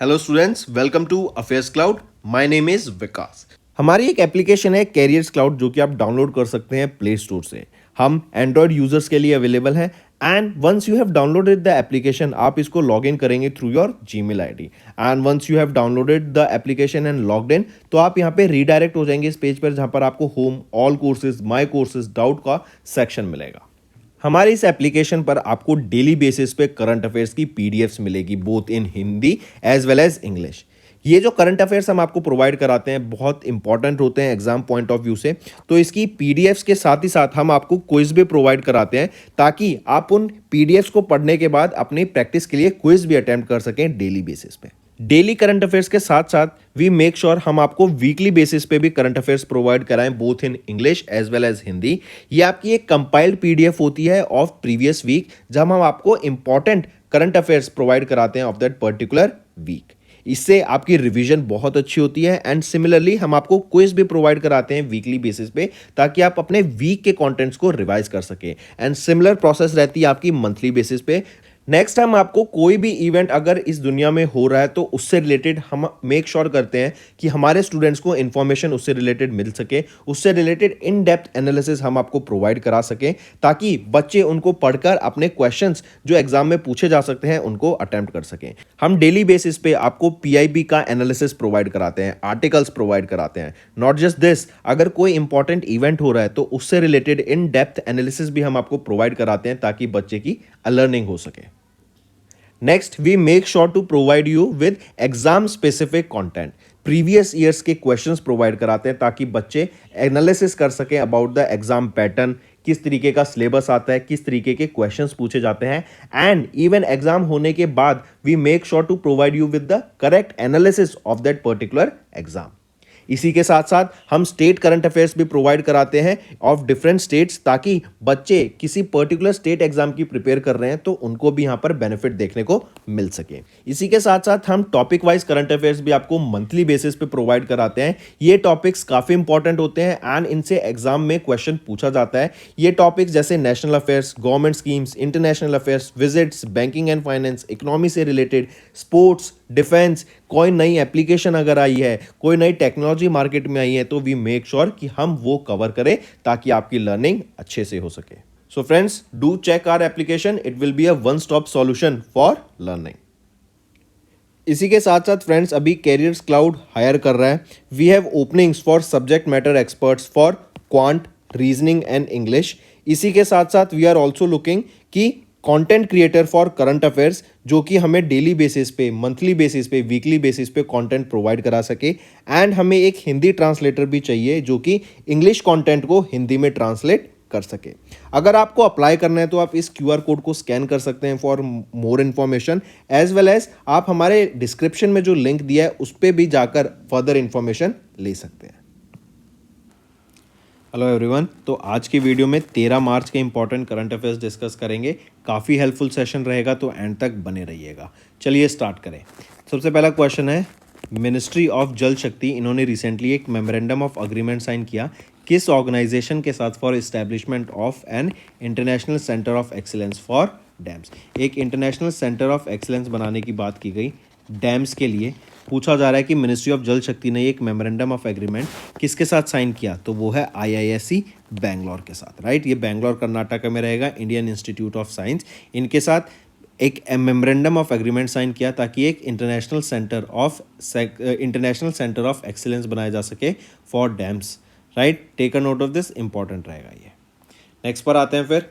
Hello students, welcome to affairs cloud. My name is Vikas. हमारी एक application है carriers cloud जो कि आप डाउनलोड कर सकते हैं प्ले स्टोर से। हम एंड्रॉयड यूजर्स के लिए अवेलेबल है and once you have downloaded the application आप इसको लॉग इन करेंगे through your Gmail ID and once you have downloaded the application and logged in तो आप यहाँ पे रीडायरेक्ट हो जाएंगे इस पेज पर जहाँ पर आपको home, all courses, my courses, doubt का सेक्शन मिलेगा। हमारे इस एप्लीकेशन पर आपको डेली बेसिस पे करंट अफेयर्स की पीडीएफ्स मिलेगी both in Hindi as well as English. ये जो करंट अफेयर्स हम आपको प्रोवाइड कराते हैं बहुत इंपॉर्टेंट होते हैं एग्जाम पॉइंट ऑफ व्यू से, तो इसकी पीडीएफ्स के साथ ही साथ हम आपको क्विज भी प्रोवाइड कराते हैं ताकि आप उन पीडीएफ्स को पढ़ने के बाद अपनी प्रैक्टिस के लिए क्विज भी अटेम्प्ट कर सकें डेली बेसिस पे। डेली करंट अफेयर्स के साथ साथ वी मेक श्योर हम आपको वीकली बेसिस पे भी करंट अफेयर्स प्रोवाइड कराएं both in English as well as Hindi. ये आपकी एक कंपाइल्ड पीडीएफ होती है ऑफ प्रीवियस वीक जहां हम आपको इंपॉर्टेंट करंट अफेयर्स प्रोवाइड कराते हैं ऑफ दैट पर्टिकुलर वीक। इससे आपकी रिवीजन बहुत अच्छी होती है एंड सिमिलरली हम आपको क्विज भी प्रोवाइड कराते हैं वीकली बेसिस पे ताकि आप अपने वीक के कंटेंट्स को रिवाइज कर सकें एंड सिमिलर प्रोसेस रहती है आपकी मंथली बेसिस पे। नेक्स्ट टाइम आपको कोई भी इवेंट अगर इस दुनिया में हो रहा है तो उससे रिलेटेड हम मेक श्योर करते हैं कि हमारे स्टूडेंट्स को इन्फॉर्मेशन उससे रिलेटेड मिल सके, उससे रिलेटेड इन डेप्थ एनालिसिस हम आपको प्रोवाइड करा सकें ताकि बच्चे उनको पढ़कर अपने क्वेश्चंस जो एग्जाम में पूछे जा सकते हैं उनको अटेम्प्ट कर सकें। हम डेली बेसिस पे आपको पीआईबी का एनालिसिस प्रोवाइड कराते हैं, आर्टिकल्स प्रोवाइड कराते हैं। नॉट जस्ट दिस, अगर कोई इंपॉर्टेंट इवेंट हो रहा है तो उससे रिलेटेड इन डेप्थ एनालिसिस भी हम आपको प्रोवाइड कराते हैं ताकि बच्चे की लर्निंग हो सके। Next we make sure to provide you with exam specific content. Previous years के क्वेश्चंस प्रोवाइड कराते हैं ताकि बच्चे एनालिसिस कर सकें अबाउट द एग्जाम पैटर्न, किस तरीके का सिलेबस आता है, किस तरीके के क्वेश्चंस पूछे जाते हैं एंड इवन एग्जाम होने के बाद we make sure to provide you with the correct analysis of that particular exam. इसी के साथ साथ हम स्टेट करंट अफेयर्स भी प्रोवाइड कराते हैं ऑफ डिफरेंट स्टेट्स ताकि बच्चे किसी पर्टिकुलर स्टेट एग्जाम की प्रिपेयर कर रहे हैं तो उनको भी यहां पर बेनिफिट देखने को मिल सके। इसी के साथ साथ हम टॉपिक वाइज करंट अफेयर्स भी आपको मंथली बेसिस पे प्रोवाइड कराते हैं। ये टॉपिक्स काफी इंपॉर्टेंट होते हैं एंड इनसे एग्जाम में क्वेश्चन पूछा जाता है। ये टॉपिक्स जैसे national affairs, government schemes, international affairs, visits, banking and finance, economy से रिलेटेड, स्पोर्ट्स, डिफेंस, कोई नई एप्लीकेशन अगर आई है, कोई नई टेक्नोलॉजी मार्केट में आई है तो वी मेक श्योर कि हम वो कवर करें ताकि आपकी लर्निंग अच्छे से हो सके। So friends, do check our application, it will be a one stop solution for learning. इसी के साथ साथ फ्रेंड्स अभी कैरियर्स क्लाउड हायर कर रहा है। We have openings for subject matter experts for quant, reasoning and English. इसी के साथ साथ वी आर ऑल्सो लुकिंग कि content creator for current affairs जो कि हमें डेली बेसिस पे, मंथली बेसिस पे, वीकली बेसिस पे कंटेंट प्रोवाइड करा सके एंड हमें एक हिंदी ट्रांसलेटर भी चाहिए जो कि इंग्लिश कंटेंट को हिंदी में ट्रांसलेट कर सके। अगर आपको अप्लाई करना है तो आप इस क्यूआर कोड को स्कैन कर सकते हैं for more information as well as आप हमारे डिस्क्रिप्शन में जो लिंक दिया है उस पर भी जाकर फर्दर इंफॉर्मेशन ले सकते हैं। हेलो एवरीवन, तो आज की वीडियो में 13 मार्च के इंपॉर्टेंट करंट अफेयर्स डिस्कस करेंगे। काफ़ी हेल्पफुल सेशन रहेगा तो एंड तक बने रहिएगा। चलिए स्टार्ट करें। सबसे पहला क्वेश्चन है, मिनिस्ट्री ऑफ जल शक्ति इन्होंने रिसेंटली एक मेमोरेंडम ऑफ अग्रीमेंट साइन किया किस ऑर्गेनाइजेशन के साथ for establishment of an international centre of excellence for dams. एक इंटरनेशनल सेंटर ऑफ एक्सीलेंस बनाने की बात की गई डैम्स के लिए। पूछा जा रहा है कि मिनिस्ट्री ऑफ जल शक्ति ने एक मेमोरेंडम ऑफ एग्रीमेंट किसके साथ साइन किया, तो वो है आईआईएससी बैंगलोर के साथ। राइट, ये बैंगलोर कर्नाटक में रहेगा, इंडियन इंस्टीट्यूट ऑफ साइंस। इनके साथ एक मेमोरेंडम ऑफ एग्रीमेंट साइन किया ताकि एक इंटरनेशनल सेंटर ऑफ एक्सीलेंस बनाया जा सके for dams. Right, take a note of this, important रहेगा ये। नेक्स्ट पर आते हैं फिर।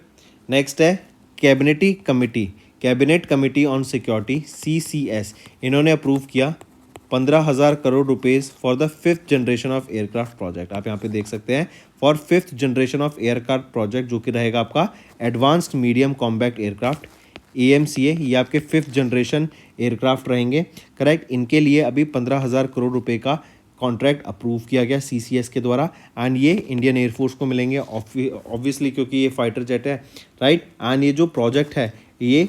नेक्स्ट है cabinet committee on security CCS। इन्होंने अप्रूव किया 15,000 crore rupees for the 5th generation of aircraft project. आप यहाँ पे देख सकते हैं for 5th generation of aircraft project जो कि रहेगा आपका advanced medium combat aircraft AMCA। ये आपके 5th जनरेशन एयरक्राफ्ट रहेंगे। करेक्ट, इनके लिए अभी 15,000 करोड़ रुपए का कॉन्ट्रैक्ट अप्रूव किया गया CCS के द्वारा एंड ये इंडियन एयरफोर्स को मिलेंगे ऑब्वियसली क्योंकि ये फाइटर जेट है। राइट, एंड ये जो प्रोजेक्ट है ये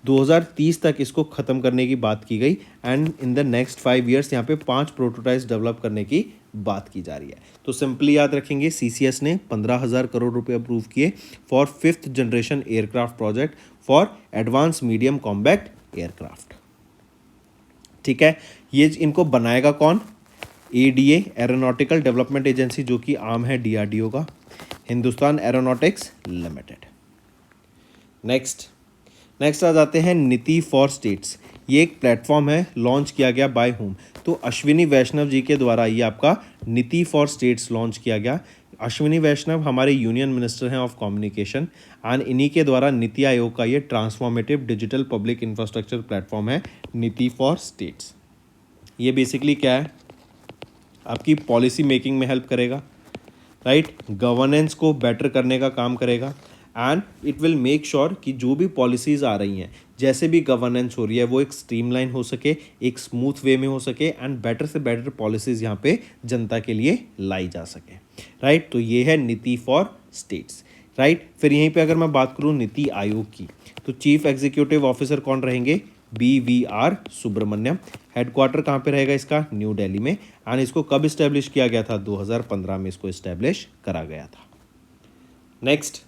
2030 तक इसको ख़त्म करने की बात की गई and in the next 5 years यहाँ पे 5 प्रोटोटाइप्स डेवलप करने की बात की जा रही है। तो सिंपली याद रखेंगे CCS ने 15,000 करोड़ रुपए अप्रूव किए for 5th generation aircraft project for advance medium combat aircraft. ठीक है। ये इनको बनाएगा कौन? ADA, एरोनॉटिकल डेवलपमेंट एजेंसी, जो कि आम है DRDO का, Hindustan aeronautics limited. Next next आ जाते हैं नीति फॉर स्टेट्स। ये एक प्लेटफॉर्म है, लॉन्च किया गया बाय होम? तो अश्विनी वैष्णव जी के द्वारा ये आपका नीति फॉर स्टेट्स लॉन्च किया गया। अश्विनी वैष्णव हमारे यूनियन मिनिस्टर हैं ऑफ कम्युनिकेशन, एंड इन्हीं के द्वारा नीति आयोग का ये transformative digital public infrastructure platform है नीति फॉर स्टेट्स। ये बेसिकली क्या है? आपकी पॉलिसी मेकिंग में हेल्प करेगा, राइट, गवर्नेंस को बेटर करने का काम करेगा, and it will make sure कि जो भी पॉलिसीज़ आ रही हैं, जैसे भी गवर्नेंस हो रही है, वो एक स्ट्रीमलाइन हो सके, एक स्मूथ वे में हो सके, एंड बेटर से बेटर पॉलिसीज़ यहाँ पे जनता के लिए लाई जा सके, राइट। तो ये है नीति फॉर स्टेट्स, राइट। फिर यहीं पे अगर मैं बात करूँ नीति आयोग की, तो चीफ एग्जीक्यूटिव ऑफिसर कौन रहेंगे? BVR सुब्रमण्यम। हेडक्वार्टर कहाँ पे रहेगा इसका? न्यू दिल्ली में। एंड इसको कब इस्टेब्लिश किया गया था? 2015 में इसको इस्टेब्लिश करा गया था। नेक्स्ट,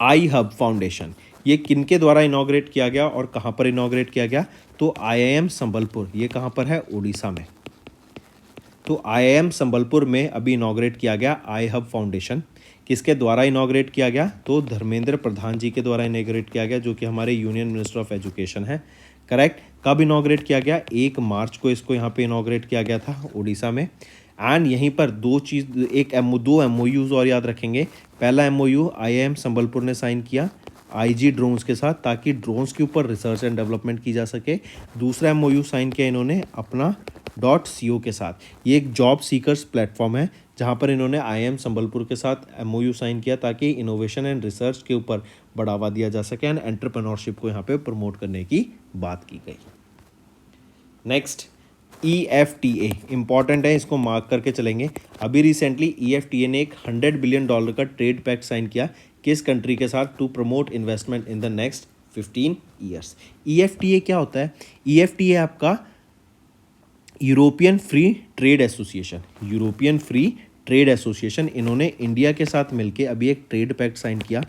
आई हब फाउंडेशन। ये किनके द्वारा इनॉग्रेट किया गया और कहाँ पर इनॉग्रेट किया गया? तो IIM संबलपुर। ये कहाँ पर है? उड़ीसा में। तो IIM संबलपुर में अभी इनॉग्रेट किया गया आई हब फाउंडेशन। किसके द्वारा इनॉग्रेट किया गया? तो धर्मेंद्र प्रधान जी के द्वारा इनॉग्रेट किया गया, जो कि हमारे यूनियन मिनिस्टर ऑफ एजुकेशन है, करेक्ट। कब इनॉग्रेट किया गया? 1 मार्च को इसको यहाँ पे इनॉग्रेट किया गया था उड़ीसा में। एंड यहीं पर दो MOUs और याद रखेंगे। पहला MOU IIM संबलपुर ने साइन किया IG ड्रोन्स के साथ, ताकि ड्रोन्स के ऊपर रिसर्च एंड डेवलपमेंट की जा सके। दूसरा MOU साइन किया इन्होंने अपना .co के साथ। ये एक जॉब सीकर्स प्लेटफॉर्म है, जहाँ पर इन्होंने IIM संबलपुर के साथ MOU साइन किया, ताकि इनोवेशन एंड रिसर्च के ऊपर बढ़ावा दिया जा सके, एंड एंटरप्रेन्योरशिप को यहाँ पे प्रमोट करने की बात की गई। नेक्स्ट, EFTA इंपॉर्टेंट है, इसको मार्क करके चलेंगे। अभी रिसेंटली EFTA ने एक $100 बिलियन का ट्रेड पैक्ट साइन किया। किस कंट्री के साथ? To promote investment in the next 15 years. EFTA क्या होता है? EFTA आपका European free trade association, European free trade association, इन्होंने इंडिया के साथ मिलके अभी एक ट्रेड पैक्ट साइन किया।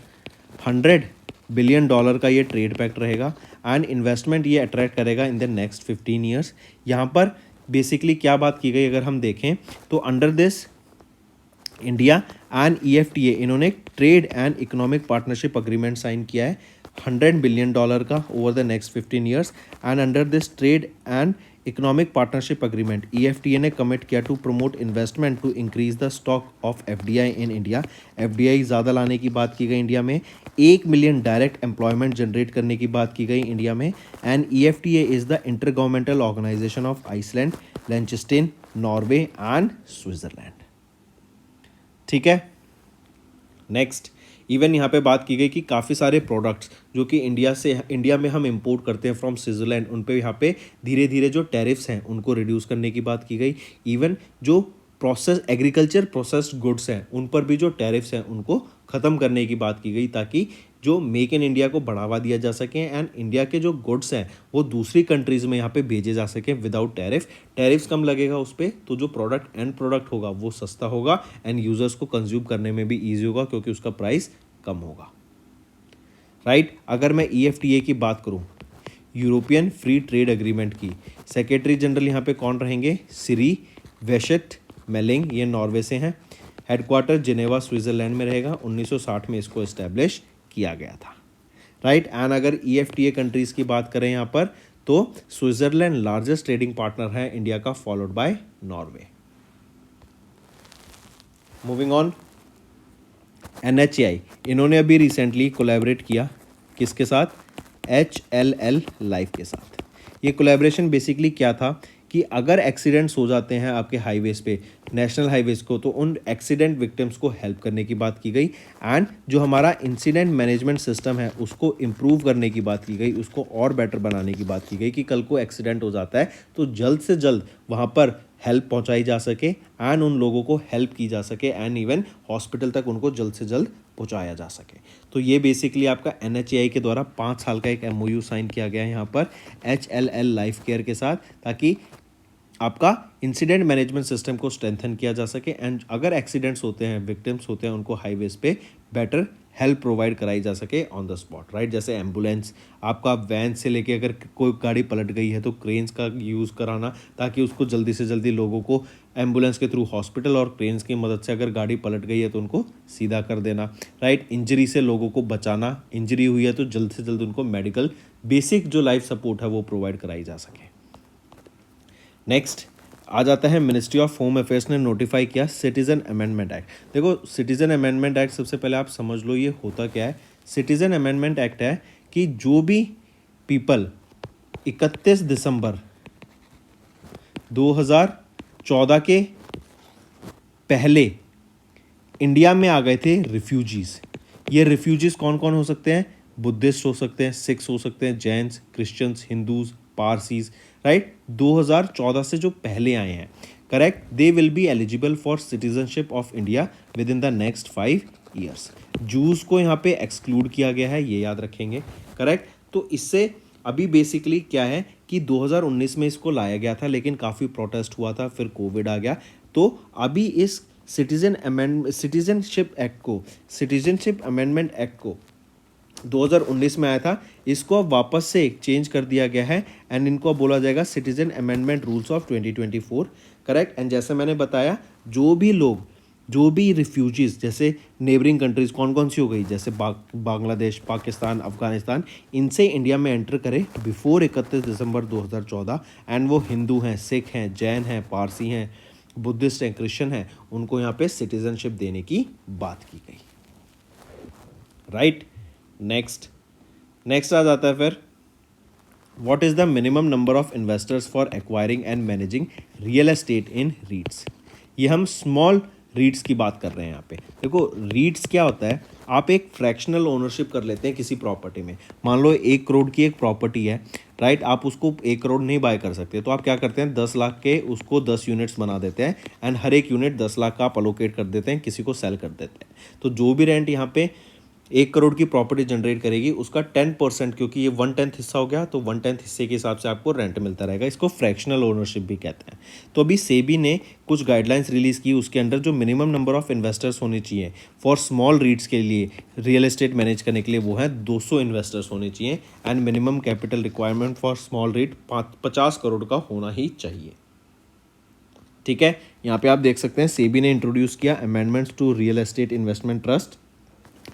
$100 बिलियन का ये ट्रेड पैक्ट रहेगा, एंड इन्वेस्टमेंट ये अट्रैक्ट करेगा इन द नेक्स्ट 15 ईयर्स। यहाँ पर बेसिकली क्या बात की गई अगर हम देखें, तो under this India and EFTA इन्होंने trade and economic partnership agreement sign किया है $100 बिलियन का over the next 15 years. And under this trade and economic partnership agreement EFTA ने कमिट किया to promote investment to increase the stock of FDI in India. FDI ज़्यादा लाने की बात की गई इंडिया में, 1 मिलियन डायरेक्ट एम्प्लॉयमेंट जनरेट करने की बात की गई इंडिया में। एंड EFTA इज़ द इंटर गवर्नमेंटल ऑर्गेनाइजेशन ऑफ आइसलैंड, लिechtenstein, नॉर्वे एंड स्विट्जरलैंड। ठीक है। नेक्स्ट, इवन यहाँ पे बात की गई कि काफ़ी सारे प्रोडक्ट्स जो कि इंडिया में हम इंपोर्ट करते हैं फ्रॉम स्विट्ज़रलैंड, उन पे यहाँ पे धीरे धीरे जो टैरिफ्स हैं उनको रिड्यूस करने की बात की गई। इवन जो एग्रीकल्चर प्रोसेस्ड गुड्स हैं उन पर भी जो टैरिफ्स हैं उनको ख़त्म करने की बात की गई, ताकि जो मेक इन इंडिया को बढ़ावा दिया जा सके, एंड इंडिया के जो गुड्स हैं वो दूसरी कंट्रीज़ में यहाँ पे भेजे जा सके विदाउट टैरिफ्स कम लगेगा उस पर, तो जो एंड प्रोडक्ट होगा वो सस्ता होगा, एंड यूज़र्स को कंज्यूम करने में भी ईजी होगा, क्योंकि उसका प्राइस कम होगा, राइट। अगर मैं EFTA की बात करूँ, यूरोपियन फ्री ट्रेड एग्रीमेंट की, सेक्रेटरी जनरल यहाँ पे कौन रहेंगे? सिरी वेशेट मेलिंग, ये नॉर्वे से हैं। हेडक्वार्टर जिनेवा स्विट्ज़रलैंड में रहेगा। 1960 में इसको इस्टेब्लिश किया गया था, राइट। एंड अगर EFTA कंट्रीज़ की बात करें यहाँ पर, तो स्विट्ज़रलैंड लार्जेस्ट ट्रेडिंग पार्टनर है इंडिया का, followed by Norway. Moving on, NHAI इन्होंने अभी रिसेंटली कोलैबोरेट किया किसके साथ? HLL लाइफ के साथ। ये कोलैबोरेशन बेसिकली क्या था कि अगर एक्सीडेंट्स हो जाते हैं आपके हाईवेज़ पे, नेशनल हाईवेज़ को, तो उन एक्सीडेंट विक्टिम्स को हेल्प करने की बात की गई, एंड जो हमारा इंसिडेंट मैनेजमेंट सिस्टम है उसको इम्प्रूव करने की बात की गई, उसको और बेटर बनाने की बात की गई, कि कल को एक्सीडेंट हो जाता है तो जल्द से जल्द वहाँ पर हेल्प पहुँचाई जा सके, एंड उन लोगों को हेल्प की जा सके, एंड इवन हॉस्पिटल तक उनको जल्द से जल्द पहुँचाया जा सके। तो ये बेसिकली आपका NHAI के द्वारा 5 साल का एक MOU साइन किया गया है यहाँ पर HLL लाइफ केयर के साथ, ताकि आपका इंसिडेंट मैनेजमेंट सिस्टम को स्ट्रेंथन किया जा सके, एंड अगर एक्सीडेंट्स होते हैं, विक्टिम्स होते हैं, उनको हाईवेज पे बेटर हेल्प प्रोवाइड कराई जा सके ऑन द स्पॉट, राइट। जैसे एम्बुलेंस, आपका वैन से लेके अगर कोई गाड़ी पलट गई है तो क्रेन्स का यूज़ कराना, ताकि उसको जल्दी से जल्दी लोगों को एम्बुलेंस के थ्रू हॉस्पिटल, और क्रेन्स की मदद से अगर गाड़ी पलट गई है तो उनको सीधा कर देना, राइट। इंजरी से लोगों को बचाना, इंजरी हुई है तो जल्द से जल्द उनको मेडिकल बेसिक जो लाइफ सपोर्ट है वो प्रोवाइड कराई जा सके। नेक्स्ट आ जाता है, मिनिस्ट्री ऑफ होम अफेयर्स ने नोटिफाई किया सिटीजन अमेंडमेंट एक्ट। देखो, सिटीजन अमेंडमेंट एक्ट सबसे पहले आप समझ लो ये होता क्या है। सिटीजन अमेंडमेंट एक्ट है कि जो भी पीपल 31 दिसंबर 2014 के पहले इंडिया में आ गए थे रिफ्यूजीज, ये रिफ्यूजीज कौन कौन हो सकते हैं? बुद्धिस्ट हो सकते हैं, सिख्स हो सकते हैं, Jains, Christians, Hindus, Parsis, right. 2014 से जो पहले आए हैं, correct, they will be eligible for citizenship of India with in the next 5 years. Juice को यहाँ पे एक्सक्लूड किया गया है, ये याद रखेंगे, करेक्ट। तो इससे अभी बेसिकली क्या है कि 2019 में इसको लाया गया था, लेकिन काफ़ी प्रोटेस्ट हुआ था, फिर कोविड आ गया, तो अभी इस सिटीजनशिप अमेंडमेंट एक्ट को 2019 में आया था, इसको अब वापस से चेंज कर दिया गया है एंड इनको अब बोला जाएगा citizen amendment rules of 2024, correct. And जैसे मैंने बताया, जो भी रिफ्यूजीज, जैसे नेबरिंग कंट्रीज कौन कौन सी हो गई, जैसे बांग्लादेश, पाकिस्तान, अफगानिस्तान, इनसे इंडिया में एंटर करे बिफोर 31 दिसंबर 2014, एंड वो हिंदू हैं, सिख हैं, जैन हैं, पारसी हैं, बुद्धिस्ट हैं, क्रिश्चियन हैं, उनको यहाँ पे सिटीजनशिप देने की बात की गई, राइट। नेक्स्ट आ जाता है फिर, what is the minimum number of investors for acquiring and managing real estate इन रीट्स। ये हम स्मॉल रीट्स की बात कर रहे हैं यहाँ पे। देखो, रीट्स क्या होता है, आप एक फ्रैक्शनल ओनरशिप कर लेते हैं किसी प्रॉपर्टी में। मान लो 1 करोड़ की एक प्रॉपर्टी है, राइट, आप उसको 1 करोड़ नहीं बाय कर सकते, तो आप क्या करते हैं, 10 लाख के उसको 10 यूनिट्स बना देते हैं एंड हर एक यूनिट 10 लाख का आप अलोकेट कर देते हैं, किसी को सेल कर देते हैं। तो जो भी रेंट यहाँ पे 1 करोड़ की प्रॉपर्टी जनरेट करेगी, उसका 10%, क्योंकि ये 1/10 हिस्सा हो गया, तो 1/10 हिस्से के हिसाब से आपको रेंट मिलता रहेगा। इसको फ्रैक्शनल ओनरशिप भी कहते हैं। तो अभी सेबी ने कुछ गाइडलाइंस रिलीज़ की, उसके अंदर जो मिनिमम नंबर ऑफ इन्वेस्टर्स होने चाहिए फॉर स्मॉल रीट्स के लिए, रियल एस्टेट मैनेज करने के लिए, वो है 200 इन्वेस्टर्स होने चाहिए and minimum capital requirement for small REIT 50 crore का होना ही चाहिए, ठीक है। यहाँ पे आप देख सकते हैं, सेबी ने इंट्रोड्यूस किया amendments to real estate investment trust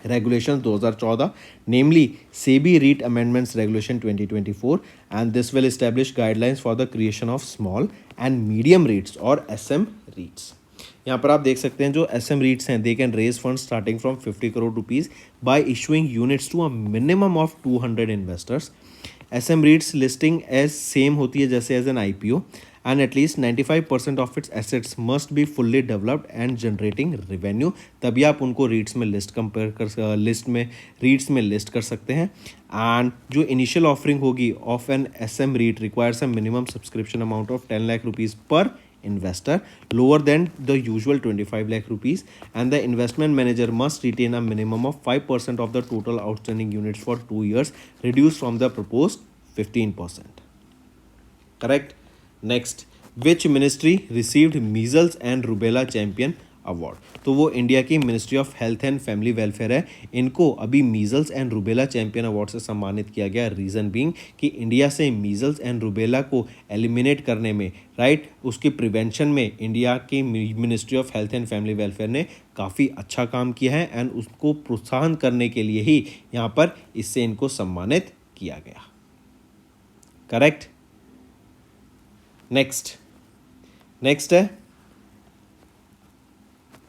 Regulations 2014, namely SEBI REIT Amendments Regulation 2024, and this will establish guidelines for the creation of small and medium REITs or SM REITs. यहाँ पर आप देख सकते हैं जो SM REITs हैं, they can raise funds starting from 50 crore rupees by issuing units to a minimum of 200 investors. SM REITs listing as same होती है जैसे as an IPO, and at least 95% of its assets must be fully developed and generating revenue, तभी आप उनको REITs में list कर सकते हैं। एंड जो इनिशियल ऑफरिंग होगी of an SM REIT requires a minimum subscription amount of 10 lakh rupees पर investor, lower than the usual 25 lakh rupees, and the investment manager must retain a minimum of 5% of the total outstanding units for 2 years, reduced from the proposed 15%. Correct? Next, which ministry received measles and rubella champion award? तो वो India की ministry of health and family welfare है, इनको अभी measles and rubella champion award से सम्मानित किया गया। रीज़न बीइंग कि इंडिया से मीजल्स एंड रुबेला को एलिमिनेट करने में, राइट, उसके प्रिवेंशन में इंडिया की ministry of health and family welfare ने काफ़ी अच्छा काम किया है एंड उसको प्रोत्साहन करने के लिए ही यहाँ पर इससे इनको सम्मानित किया गया, करेक्ट। नेक्स्ट है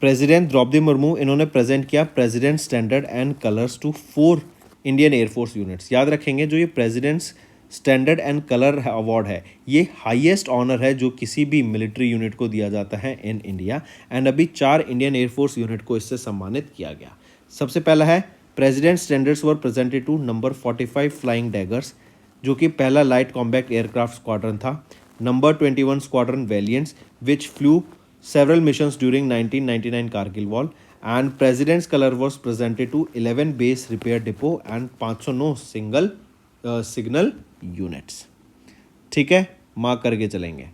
प्रेसिडेंट द्रौपदी मुर्मू, इन्होंने प्रेजेंट किया president standard and colours to 4 Indian air force units. याद रखेंगे, जो ये president's standard and colour award है, ये हाईएस्ट ऑनर है जो किसी भी मिलिट्री यूनिट को दिया जाता है इन इंडिया, एंड अभी 4 इंडियन एयरफोर्स यूनिट को इससे सम्मानित किया गया। सबसे पहला है president standards were presented to number 45 flying daggers, जो कि पहला लाइट कॉम्बैट एयरक्राफ्ट स्क्वाड्रन था। Number 21 squadron valiants which flew several missions during 1999 Kargil War, and President's color was presented to 11 base repair depot and 509 single signal units। ठीक है, mark करके चलेंगे।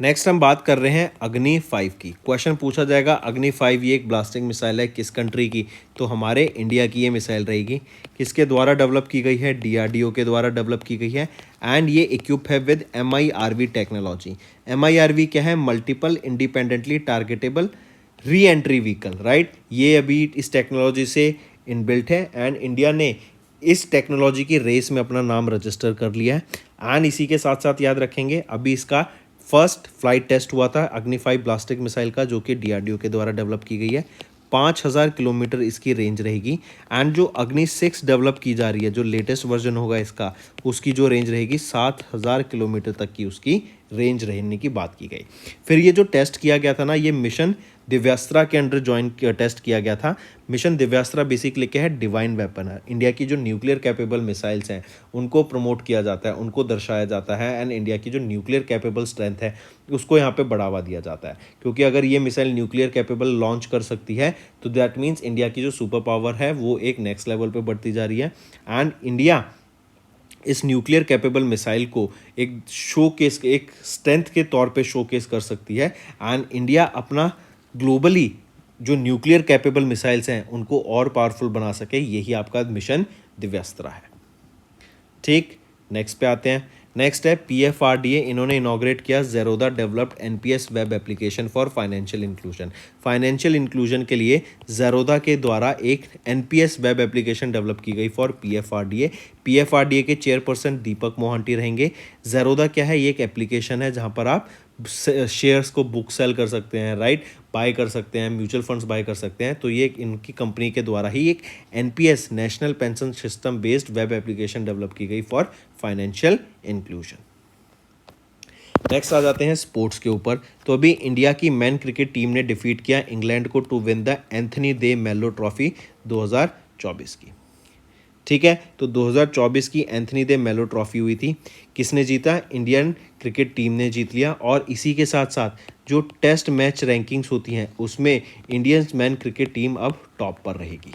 Next हम बात कर रहे हैं अग्नि 5 की। क्वेश्चन पूछा जाएगा अग्नि 5 ये एक ब्लास्टिंग मिसाइल है किस कंट्री की, तो हमारे इंडिया की ये मिसाइल रहेगी। किसके द्वारा डेवलप की गई है, डीआरडीओ के द्वारा डेवलप की गई है एंड ये इक्विप है विद एमआईआरवी टेक्नोलॉजी। एमआईआरवी क्या है, multiple independently targetable re entry vehicle, right. ये अभी इस टेक्नोलॉजी से इनबिल्ट है एंड इंडिया ने इस टेक्नोलॉजी की रेस में अपना नाम रजिस्टर कर लिया है। एंड इसी के साथ साथ याद रखेंगे अभी इसका फर्स्ट फ्लाइट टेस्ट हुआ था अग्नि 5 ब्लास्टिक मिसाइल का, जो कि डीआरडीओ के द्वारा डेवलप की गई है। 5000 किलोमीटर इसकी रेंज रहेगी एंड जो अग्नि 6 डेवलप की जा रही है, जो लेटेस्ट वर्जन होगा इसका, उसकी जो रेंज रहेगी 7000 किलोमीटर तक की उसकी रेंज रहने की बात की गई। फिर ये जो टेस्ट किया गया था ना, ये मिशन दिव्यास्त्रा के अंडर टेस्ट किया गया था। मिशन दिव्यास्त्रा बेसिकली क्या है, डिवाइन वेपन है। इंडिया की जो न्यूक्लियर कैपेबल मिसाइल्स हैं उनको प्रमोट किया जाता है, उनको दर्शाया जाता है एंड इंडिया की जो न्यूक्लियर कैपेबल स्ट्रेंथ है उसको यहाँ पे बढ़ावा दिया जाता है। क्योंकि अगर ये मिसाइल न्यूक्लियर कैपेबल लॉन्च कर सकती है तो दैट मीन्स इंडिया की जो सुपर पावर है वो एक नेक्स्ट लेवल पे बढ़ती जा रही है एंड इंडिया इस न्यूक्लियर कैपेबल मिसाइल को एक शोकेस, एक स्ट्रेंथ के तौर पे शोकेस कर सकती है एंड इंडिया अपना ग्लोबली जो न्यूक्लियर कैपेबल मिसाइल्स हैं उनको और पावरफुल बना सके। यही आपका मिशन दिव्यास्त्रा है। ठीक, नेक्स्ट पे आते हैं। नेक्स्ट है पीएफआरडीए, इन्होंने इनॉग्रेट किया Zerodha developed NPS web application for financial inclusion. Financial inclusion के लिए ज़ेरोदा के द्वारा एक एनपीएस वेब एप्लीकेशन डेवलप की गई फॉर पीएफआरडीए। पीएफआरडीए के चेयरपर्सन दीपक मोहंती रहेंगे। ज़ेरोदा क्या है, ये एक एप्लीकेशन है जहां पर आप शेयर्स को बुक सेल कर सकते हैं, राइट, बाय कर सकते हैं, म्यूचुअल फंड्स बाय कर सकते हैं। तो ये इनकी कंपनी के द्वारा ही एक NPS national pension system based web application develop की गई फॉर फाइनेंशियल इंक्लूजन। नेक्स्ट आ जाते हैं स्पोर्ट्स के ऊपर। तो अभी इंडिया की मैन क्रिकेट टीम ने डिफीट किया इंग्लैंड को टू विन द एंथनी दे मेलो ट्रॉफी 2024 की। ठीक है, तो 2024 की एंथनी दे मेलो ट्रॉफी हुई थी। किसने जीता, इंडियन क्रिकेट टीम ने जीत लिया। और इसी के साथ साथ जो टेस्ट मैच रैंकिंग्स होती हैं उसमें इंडियन मैन क्रिकेट टीम अब टॉप पर रहेगी,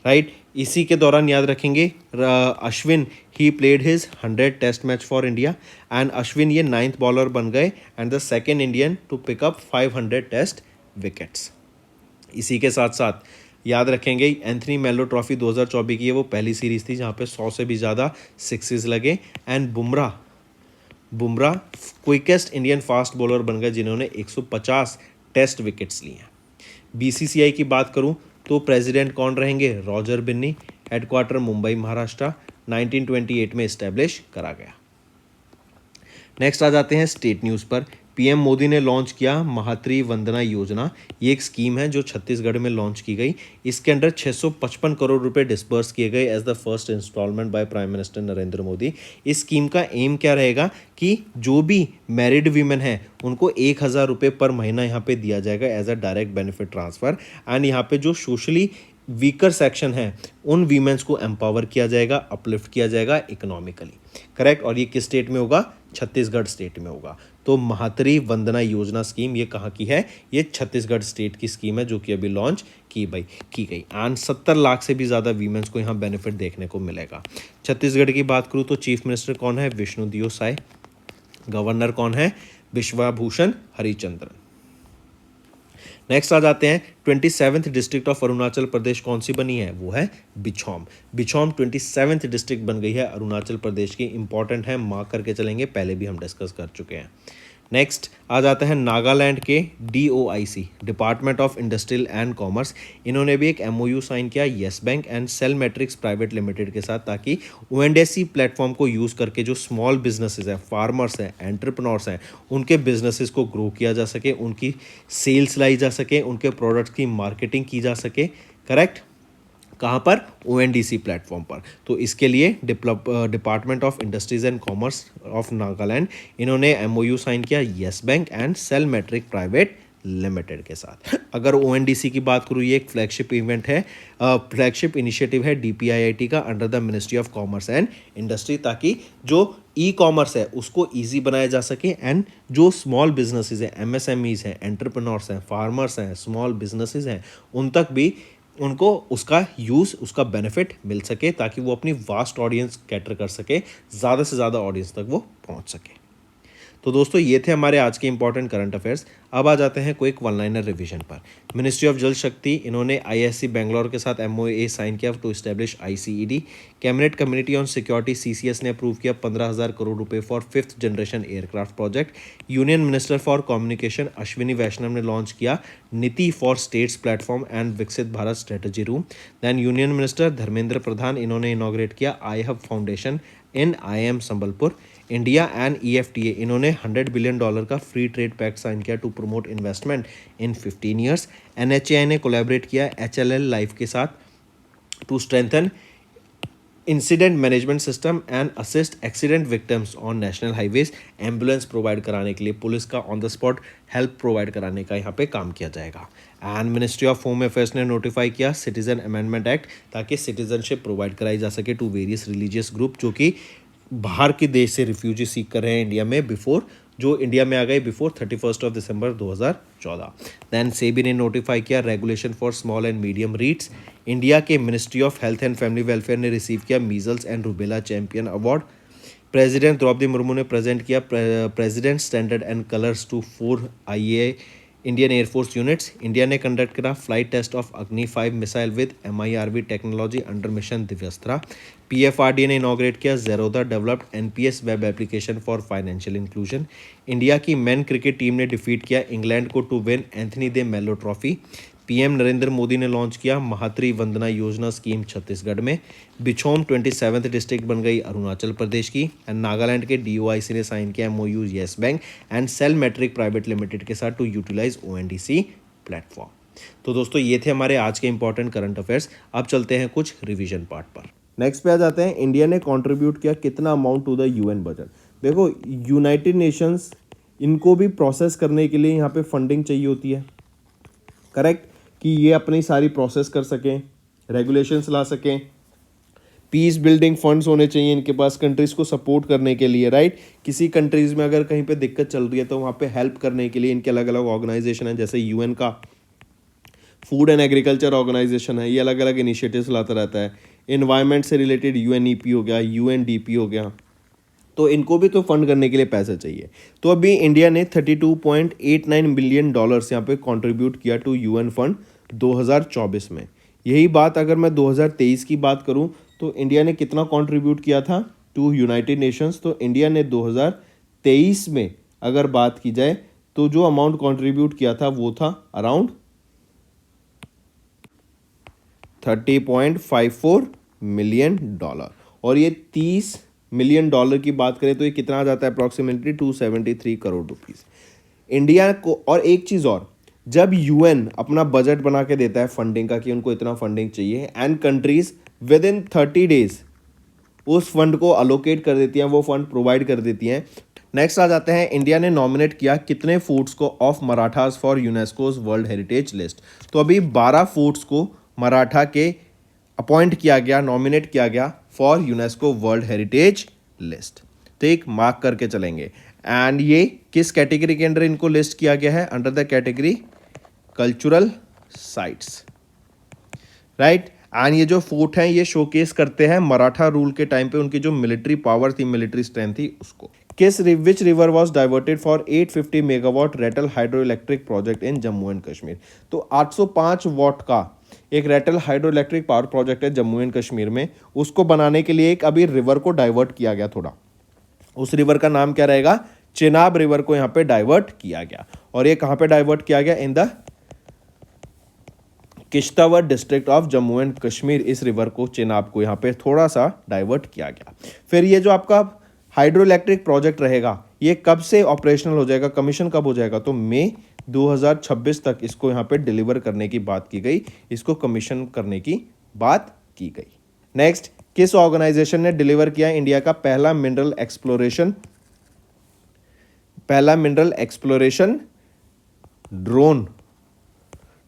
राइट। इसी के दौरान याद रखेंगे अश्विन ही played his 100 test match for India and Ashwin ये 9th बॉलर बन गए and the second Indian to pick up 500 test wickets. इसी के साथ साथ याद रखेंगे एंथनी मेलो ट्रॉफी 2024 की है, वो पहली सीरीज थी जहाँ पे 100 से भी ज़्यादा सिक्सेस लगे and Bumrah quickest Indian fast bowler बन गए जिन्होंने 150 टेस्ट विकेट्स लिए हैं। बीसीसीआई की बात करूं तो प्रेसिडेंट कौन रहेंगे, रॉजर बिन्नी। हेडक्वार्टर मुंबई महाराष्ट्र, 1928 में इस्टेब्लिश करा गया। नेक्स्ट आ जाते हैं स्टेट न्यूज़ पर। पीएम मोदी ने लॉन्च किया महात्री वंदना योजना। ये एक स्कीम है जो छत्तीसगढ़ में लॉन्च की गई। इसके अंडर 655 करोड़ रुपए डिस्बर्स किए गए as the first instalment by prime minister Narendra Modi. इस स्कीम का एम क्या रहेगा कि जो भी मैरिड वीमेन हैं उनको 1000 रुपये पर महीना यहाँ पे दिया जाएगा as a direct benefit transfer and यहाँ पे जो सोशली वीकर सेक्शन है उन वीमेंस को एम्पावर किया जाएगा, अपलिफ्ट किया जाएगा इकोनॉमिकली, करेक्ट। और ये किस स्टेट में होगा, छत्तीसगढ़ स्टेट में होगा। तो महात्री वंदना योजना स्कीम ये कहाँ की है, ये छत्तीसगढ़ स्टेट की स्कीम है जो कि अभी लॉन्च की गई एंड 70 लाख से भी ज़्यादा वीमेंस को यहाँ बेनिफिट देखने को मिलेगा। छत्तीसगढ़ की बात करूँ तो चीफ मिनिस्टर कौन है, विष्णुदेव साय। गवर्नर कौन है, बिश्वाभूषण हरिचंद्रन। नेक्स्ट आ जाते हैं 27th district of Arunachal Pradesh कौन सी बनी है, वो है बिछौम। बिछौम 27th डिस्ट्रिक्ट बन गई है अरुणाचल प्रदेश की। इंपॉर्टेंट है, मार्क करके चलेंगे, पहले भी हम डिस्कस कर चुके हैं। नेक्स्ट आ जाता है नागालैंड के DOIC, department of industrial and commerce. इन्होंने भी एक MOU साइन किया Yes Bank and Cell Matrix private limited के साथ, ताकि ONDC प्लेटफॉर्म को यूज़ करके जो स्मॉल बिजनेसेस हैं, फार्मर्स हैं, एंटरप्रेन्योर्स हैं, उनके बिजनेसेस को ग्रो किया जा सके, उनकी सेल्स लाई जा सके, उनके प्रोडक्ट्स की मार्केटिंग की जा सके, करेक्ट। कहाँ पर, ONDC प्लेटफॉर्म पर। तो इसके लिए department of industries and commerce of Nagaland इन्होंने MOU साइन किया Yes Bank and Cell Matric private limited के साथ। अगर ONDC की बात करूँ, ये एक फ्लैगशिप इवेंट है, फ्लैगशिप इनिशिएटिव है DPIIT का under the ministry of commerce and industry, ताकि जो ई-कॉमर्स है उसको ईजी बनाया जा सके एंड जो स्मॉल बिजनेसेस हैं, MSMEs हैं, एंटरप्रेन्योर्स हैं, फार्मर्स हैं, स्मॉल बिजनेसेस हैं, उन तक भी उनको उसका यूज़, उसका बेनिफिट मिल सके, ताकि वो अपनी वास्ट ऑडियंस कैटर कर सके, ज़्यादा से ज़्यादा ऑडियंस तक वो पहुंच सके। तो दोस्तों ये थे हमारे आज के इंपॉर्टेंट करंट अफेयर्स। अब आ जाते हैं क्विक वन लाइनर रिवीजन पर। मिनिस्ट्री ऑफ जल शक्ति, इन्होंने आईएससी बेंगलोर के साथ एमओए साइन किया to establish ICED. Cabinet community on security CCS ने अप्रूव किया 15,000 करोड़ रुपए for 5th generation aircraft project. Union minister for communication Ashwini Vaishnaw ने लॉन्च किया NITI for states platform and Viksit Bharat strategy room. Then union minister Dharmendra Pradhan, इन्होंने inaugurate किया I hub foundation in IIM Sambalpur. India and EFTA, इन्होंने $100 billion का free trade pact sign किया to promote investment in 15 years. NHAI ने collaborate किया HLL life के साथ to strengthen incident management system and assist accident victims on national highways. Ambulance provide कराने के लिए पुलिस का on the spot help provide कराने का यहाँ पे काम किया जाएगा। And ministry of home affairs ने नोटिफाई किया सिटीजन अमेंडमेंट एक्ट, ताकि सिटीजनशिप प्रोवाइड कराई जा सके टू वेरियस रिलीजियस ग्रुप जो कि बाहर के देश से रिफ्यूजी सीख कर रहे हैं इंडिया में जो इंडिया में आ गए बिफोर 31 दिसंबर 2014। दैन सेबी ने नोटिफाई किया regulation for small and medium REITs. India के ministry of health and family welfare ने रिसीव किया measles and rubella champion award. President Droupadi Murmu ने प्रेजेंट किया president standard and colours to 4 IA Indian air force units. India ने conduct करा flight test of Agni 5 missile with MIRV technology under mission Divyastra. PFRDA ने inaugurate किया Zerodha developed NPS web application for financial inclusion. India की main cricket team ने defeat किया England को to win Anthony दे मेलो trophy. PM Narendra Modi ने लॉन्च किया महात्री वंदना योजना स्कीम छत्तीसगढ़ में। बिछोम 27th डिस्ट्रिक्ट बन गई अरुणाचल प्रदेश की। एंड नागालैंड के DOIC ने साइन किया MOU Yes Bank and Cell Matric private limited के साथ टू यूटिलाइज ONDC प्लेटफॉर्म। तो दोस्तों ये थे हमारे आज के इंपॉर्टेंट करंट अफेयर्स। अब चलते हैं कुछ रिवीजन पार्ट पर। नेक्स्ट पे आ जाते हैं, इंडिया ने कंट्रीब्यूट किया कितना amount to the UN budget. देखो यूनाइटेड नेशंस, इनको भी प्रोसेस करने के लिए यहाँ पे फंडिंग चाहिए होती है, करेक्ट, कि ये अपनी सारी प्रोसेस कर सकें, रेगुलेशंस ला सकें, पीस बिल्डिंग फंड्स होने चाहिए इनके पास कंट्रीज़ को सपोर्ट करने के लिए, राइट। किसी कंट्रीज़ में अगर कहीं पे दिक्कत चल रही है तो वहाँ पे हेल्प करने के लिए इनके अलग अलग ऑर्गेनाइजेशन है, जैसे UN का फूड एंड एग्रीकल्चर ऑर्गेनाइजेशन है, ये अलग अलग इनिशिएटिव्स लाता रहता है। इन्वायरमेंट से रिलेटेड UNEP हो गया, UNDP हो गया, तो इनको भी तो फंड करने के लिए पैसा चाहिए। तो अभी इंडिया ने $32.89 बिलियन यहाँ पे कंट्रीब्यूट किया टू UN फंड 2024 में। यही बात अगर मैं 2023 की बात करूं तो इंडिया ने कितना कंट्रीब्यूट किया था टू यूनाइटेड नेशंस, तो इंडिया ने 2023 में अगर बात की जाए तो जो अमाउंट कंट्रीब्यूट किया था वो था अराउंड $30.54 मिलियन। और ये $30 मिलियन की बात करें तो ये कितना आ जाता है, अप्रॉक्सीमेटली 273 करोड़ रुपीस इंडिया को। और एक चीज़ और, जब UN अपना बजट बना के देता है फंडिंग का कि उनको इतना फंडिंग चाहिए, and countries with in 30 days उस फंड को अलोकेट कर देती हैं, वो फंड प्रोवाइड कर देती हैं। नेक्स्ट आ जाते हैं, इंडिया ने नॉमिनेट किया कितने फोर्ट्स को of Marathas for UNESCO's world heritage list. तो अभी 12 फोर्ट्स को मराठा के अपॉइंट किया गया, नॉमिनेट किया गया for UNESCO world heritage list. ठीक, मार्क करके चलेंगे। एंड ये किस कैटेगरी के अंडर इनको लिस्ट किया गया है, under the category cultural sites, right. And ये जो फोर्ट हैं ये शोकेस करते हैं मराठा रूल के टाइम पे उनकी जो मिलिट्री पावर थी, मिलिट्री स्ट्रेंथ थी, उसको। Which river was diverted for 850 megawatt Ratle hydro electric project in Jammu and Kashmir. तो 805 वाट का एक Ratle hydro electric power project है जम्मू एंड कश्मीर में, उसको बनाने के लिए एक अभी रिवर को डाइवर्ट किया गया थोड़ा। उस रिवर का नाम क्या रहेगा, चेनाब रिवर को यहाँ पे डाइवर्ट किया गया। और ये कहाँ पे डाइवर्ट किया गया, in the Kishtwar district of Jammu and Kashmir. इस रिवर को, चेनाब को यहाँ पे थोड़ा सा डाइवर्ट किया गया। फिर ये जो आपका हाइड्रो इलेक्ट्रिक प्रोजेक्ट रहेगा ये कब से ऑपरेशनल हो जाएगा, कमीशन कब हो जाएगा, तो मई 2026 तक इसको यहाँ पे डिलीवर करने की बात की गई, इसको कमीशन करने की बात की गई। नेक्स्ट, किस ऑर्गेनाइजेशन ने डिलीवर किया इंडिया का पहला mineral exploration drone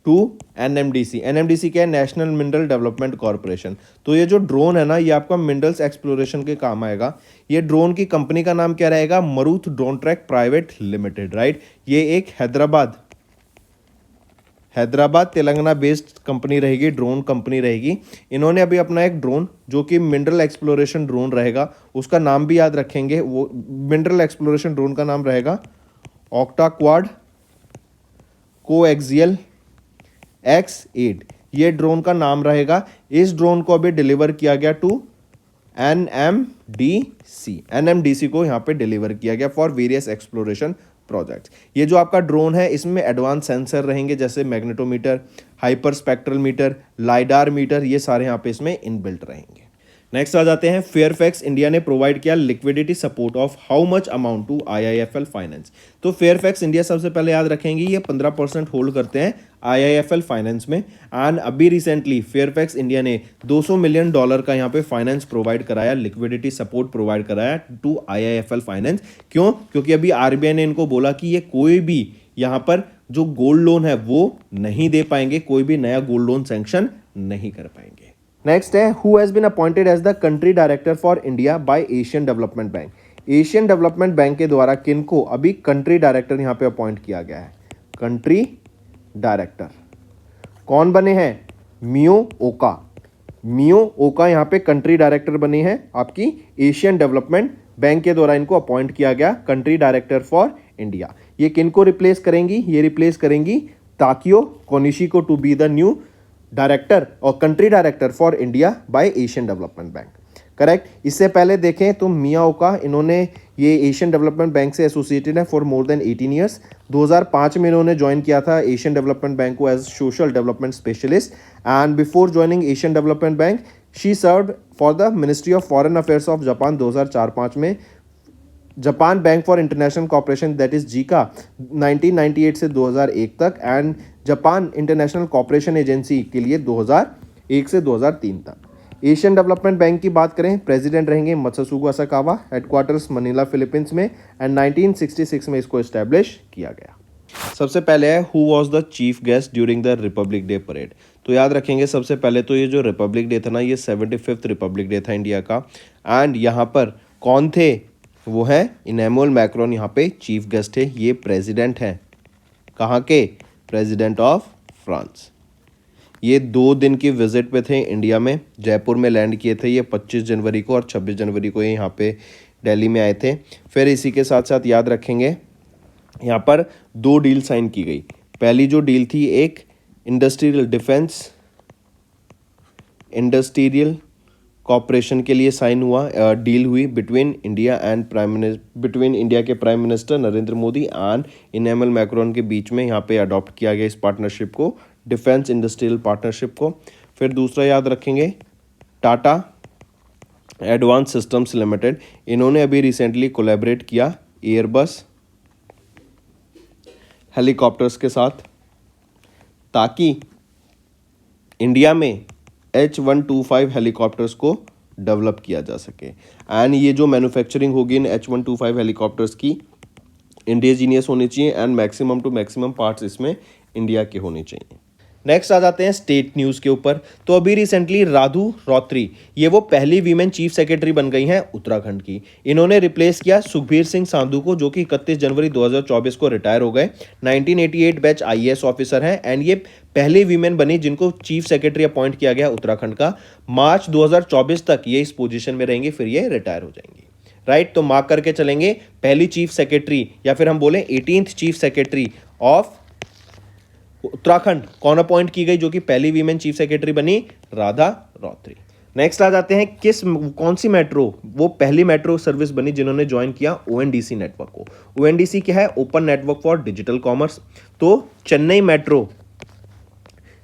to NMDC। NMDC क्या है, नेशनल मिनरल डेवलपमेंट कॉरपोरेशन। तो ये जो ड्रोन है ना, ये आपका मिनरल्स एक्सप्लोरेशन के काम आएगा। ये ड्रोन की कंपनी का नाम क्या रहेगा, Marut drone track private limited, right. ये एक हैदराबाद हैदराबाद तेलंगाना बेस्ड कंपनी रहेगी, ड्रोन कंपनी रहेगी। इन्होंने अभी अपना एक ड्रोन जो कि मिनरल एक्सप्लोरेशन ड्रोन रहेगा, उसका नाम भी याद रखेंगे। वो मिनरल एक्सप्लोरेशन ड्रोन का नाम रहेगा ऑक्टा क्वाड कोएक्सियल X8, ये ड्रोन का नाम रहेगा। इस ड्रोन को अभी डिलीवर किया गया टू एनएमडीसी को यहाँ पे डिलीवर किया गया फॉर वेरियस एक्सप्लोरेशन प्रोजेक्ट्स। ये जो आपका ड्रोन है इसमें एडवांस सेंसर रहेंगे, जैसे magnetometer, hyper spectral meter, lidar meter, ये सारे यहाँ पे इसमें इनबिल्ट रहेंगे। नेक्स्ट आ जाते हैं, फेयरफैक्स इंडिया ने प्रोवाइड किया liquidity support of how much amount to IIFL finance. तो फेयरफैक्स इंडिया सबसे पहले याद रखेंगे, ये 15% होल्ड करते हैं आईआईएफएल फाइनेंस में। एंड अभी रिसेंटली फेयरफैक्स इंडिया ने $200 मिलियन का यहाँ पे फाइनेंस प्रोवाइड कराया, लिक्विडिटी सपोर्ट प्रोवाइड कराया टू आईआईएफएल फाइनेंस। क्यों? क्योंकि अभी आरबीआई ने इनको बोला कि ये कोई भी यहाँ पर जो गोल्ड लोन है वो नहीं दे पाएंगे, कोई भी नया गोल्ड लोन सैंक्शन नहीं कर पाएंगे। नेक्स्ट है, who has been appointed as the country director for India by Asian development Bank. Asian development Bank के द्वारा किनको अभी कंट्री डायरेक्टर यहाँ पे अपॉइंट किया गया है? कंट्री डायरेक्टर कौन बने हैं? मियो ओका यहाँ पे कंट्री डायरेक्टर बने हैं आपकी एशियन डेवलपमेंट बैंक के द्वारा। इनको अपॉइंट किया गया कंट्री डायरेक्टर फॉर इंडिया। ये किनको रिप्लेस करेंगी? ये रिप्लेस करेंगी Takeo Konishi to be the new director और country director for India by Asian development bank. Correct. इससे पहले देखें तो मियाओका, इन्होंने ये एशियन डेवलपमेंट बैंक से एसोसिएटेड है फॉर मोर देन 18 ईयर्स। 2005 में इन्होंने ज्वाइन किया था एशियन डेवलपमेंट बैंक को as social development specialist. And before joining Asian development bank she served for the ministry of foreign affairs of Japan 2004-05 में, Japan bank for international cooperation that is JICA 1998 से 2001 तक, and Japan international cooperation agency के लिए 2001 से 2003 तक। Asian development bank की बात करें, प्रेसिडेंट रहेंगे मत्सुगो असाकावा, हेडक्वार्टर्स मनीला फिलीपींस में, एंड 1966 में इसको एस्टैब्लिश किया गया। सबसे पहले है, who was the chief guest during the Republic day parade. तो याद रखेंगे सबसे पहले तो ये जो रिपब्लिक डे था ना, ये 75th रिपब्लिक डे था इंडिया का। एंड यहाँ पर कौन थे? वो है इमैनुअल मैक्रोन, यहाँ पे चीफ गेस्ट है। ये प्रेसिडेंट हैं कहाँ के? President of France. ये 2 दिन की विजिट पे थे इंडिया में, जयपुर में लैंड किए थे ये 25 जनवरी को, और 26 जनवरी को ये यहाँ पे दिल्ली में आए थे। फिर इसी के साथ साथ याद रखेंगे यहाँ पर 2 डील साइन की गई। पहली जो डील थी, एक इंडस्ट्रियल कॉपरेशन के लिए साइन हुआ, डील हुई बिटवीन इंडिया के prime minister Narendra Modi and Emmanuel Macron के बीच में। यहाँ पे अडॉप्ट किया गया इस पार्टनरशिप को, डिफेंस इंडस्ट्रियल पार्टनरशिप को। फिर दूसरा याद रखेंगे, टाटा एडवांस सिस्टम्स लिमिटेड, इन्होंने अभी रिसेंटली कोलैबोरेट किया एयरबस हेलीकॉप्टर्स के साथ, ताकि इंडिया में H125 हेलीकॉप्टर्स को डेवलप किया जा सके। एंड ये जो मैन्युफैक्चरिंग होगी इन H125 हेलीकॉप्टर्स की, इंडिजीनियस होनी चाहिए, and maximum to maximum parts इसमें इंडिया के होने चाहिए। नेक्स्ट आ जाते हैं स्टेट न्यूज़ के ऊपर। तो अभी रिसेंटली राधु रौत्री, ये वो पहली वीमेन चीफ सेक्रेटरी बन गई हैं उत्तराखंड की। इन्होंने रिप्लेस किया सुखबीर सिंह सांधू को, जो कि 31 जनवरी 2024 को रिटायर हो गए। 1988 बैच आईएएस ऑफिसर हैं, एंड ये पहली वीमेन बनी जिनको चीफ सेक्रेटरी अपॉइंट किया गया उत्तराखंड का। मार्च 2024 तक ये इस पोजीशन में रहेंगी, फिर ये रिटायर हो जाएंगी। राइट, तो मार्क करके चलेंगे, पहली चीफ सेक्रेटरी या फिर हम बोले 18th chief secretary of Uttarakhand कौन अपॉइंट की गई, जो कि पहली वीमेन चीफ सेक्रेटरी बनी? राधा रौत्री। नेक्स्ट आ जाते हैं, कौन सी मेट्रो वो पहली मेट्रो सर्विस बनी जिन्होंने ज्वाइन किया ओएनडीसी नेटवर्क को। ओएनडीसी क्या है? Open network for digital commerce. तो Chennai metro,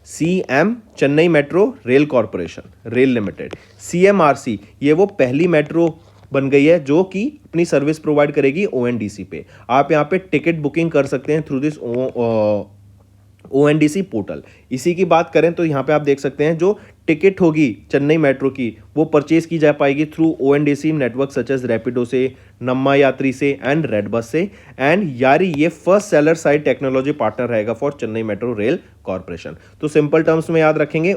Chennai metro rail corporation, rail limited, CMRC, ये वो पहली मेट्रो बन गई है जो कि अपनी सर्विस प्रोवाइड करेगी ओएनडीसी पे। आप यहाँ पे टिकट बुकिंग कर सकते हैं थ्रू दिस ONDC पोर्टल। इसी की बात करें तो यहाँ पे आप देख सकते हैं, जो टिकट होगी चेन्नई मेट्रो की वो परचेज की जा पाएगी through ONDC network such as Rapido से, नम्मा यात्री से, एंड रेड बस से। एंड यारी ये first seller side technology partner रहेगा for Chennai metro rail corporation. तो सिंपल टर्म्स में याद रखेंगे,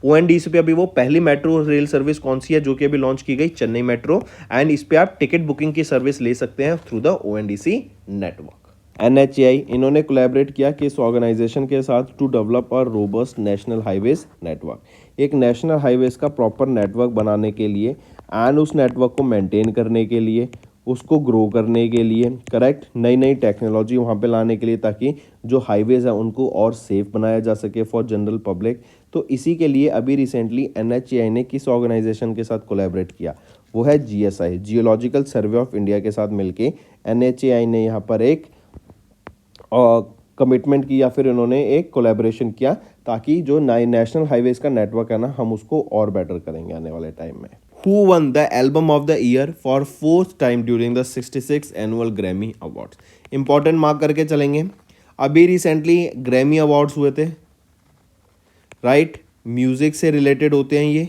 ONDC पे अभी वो पहली मेट्रो रेल सर्विस कौन सी है जो कि अभी लॉन्च की गई? चेन्नई मेट्रो। एंड इस पे आप टिकट बुकिंग की सर्विस ले सकते हैं through the ONDC network. NHAI इन्होंने कोलैबोरेट किया कि इस ऑर्गेनाइजेशन के साथ to develop a robust national highways network, एक नेशनल हाईवेज का प्रॉपर नेटवर्क बनाने के लिए एंड उस नेटवर्क को मेंटेन करने के लिए, उसको ग्रो करने के लिए, करेक्ट, नई नई टेक्नोलॉजी वहाँ पे लाने के लिए, ताकि जो हाईवेज है उनको और सेफ बनाया जा सके फॉर जनरल पब्लिक। तो इसी के लिए अभी रिसेंटली NHAI ने किस ऑर्गेनाइजेशन के साथ कोलैबोरेट किया, वो है GSI, geological survey of India के साथ मिलके NHAI ने यहाँ पर एक कमिटमेंट की, या फिर उन्होंने एक कोलैबोरेशन किया, ताकि जो नेशनल हाईवेज का नेटवर्क है ना, हम उसको और बेटर करेंगे आने वाले टाइम में। Who won the album of the year for fourth time during the 66th annual Grammy Awards? Important mark करके चलेंगे। अभी रिसेंटली ग्रैमी अवार्ड्स हुए थे, राइट, म्यूजिक से रिलेटेड होते हैं ये,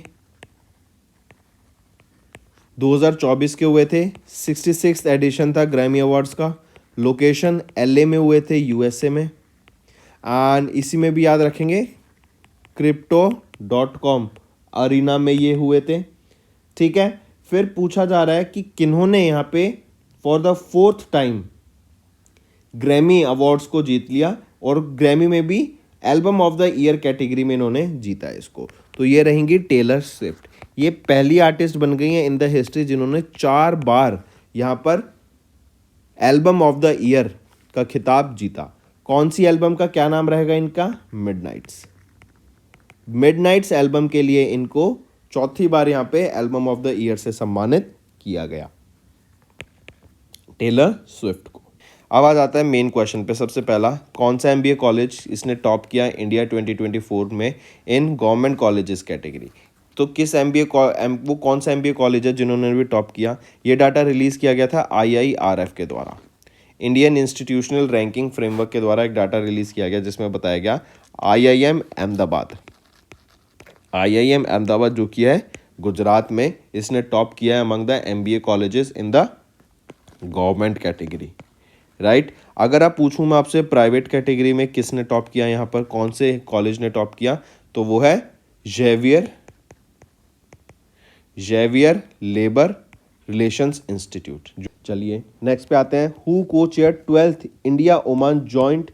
2024 के हुए थे, 66th एडिशन था ग्रैमी अवार्ड्स का। लोकेशन LA में हुए थे, USA में। एंड इसी में भी याद रखेंगे crypto.com अरीना में ये हुए थे, ठीक है। फिर पूछा जा रहा है कि किन्होंने यहाँ पे for the fourth time Grammy awards को जीत लिया, और ग्रैमी में भी album of the year category में इन्होंने जीता है इसको। तो ये रहेंगी टेलर स्विफ्ट। ये पहली आर्टिस्ट बन गई हैं इन द हिस्ट्री जिन्होंने 4 बार यहाँ पर एल्बम ऑफ द ईयर का खिताब जीता। कौन सी एल्बम का क्या नाम रहेगा इनका? मिडनाइट्स। मिडनाइट्स एल्बम के लिए इनको चौथी बार यहाँ पे एल्बम ऑफ द ईयर से सम्मानित किया गया, टेलर स्विफ्ट को। अब आ जाता है मेन क्वेश्चन पे। सबसे पहला, कौन सा MBA कॉलेज इसने टॉप किया इंडिया 2024 में इन गवर्नमेंट कॉलेजेस कैटेगरी? तो किस वो कौन सा MBA कॉलेज है जिन्होंने भी टॉप किया? ये डाटा रिलीज़ किया गया था IIRF के द्वारा, इंडियन इंस्टीट्यूशनल रैंकिंग फ्रेमवर्क के द्वारा एक डाटा रिलीज़ किया गया, जिसमें बताया गया IIM अहमदाबाद, IIM अहमदाबाद जो कि है गुजरात में, इसने टॉप किया है among the MBA colleges in the government category, right. अगर आप पूछूं मैं आपसे प्राइवेट कैटेगरी में किसने टॉप किया, यहाँ पर कौन से कॉलेज ने टॉप किया, तो वो है जेवियर लेबर रिलेशंस इंस्टीट्यूट। चलिए नेक्स्ट पे आते हैं। हु को chair 12th India Oman joint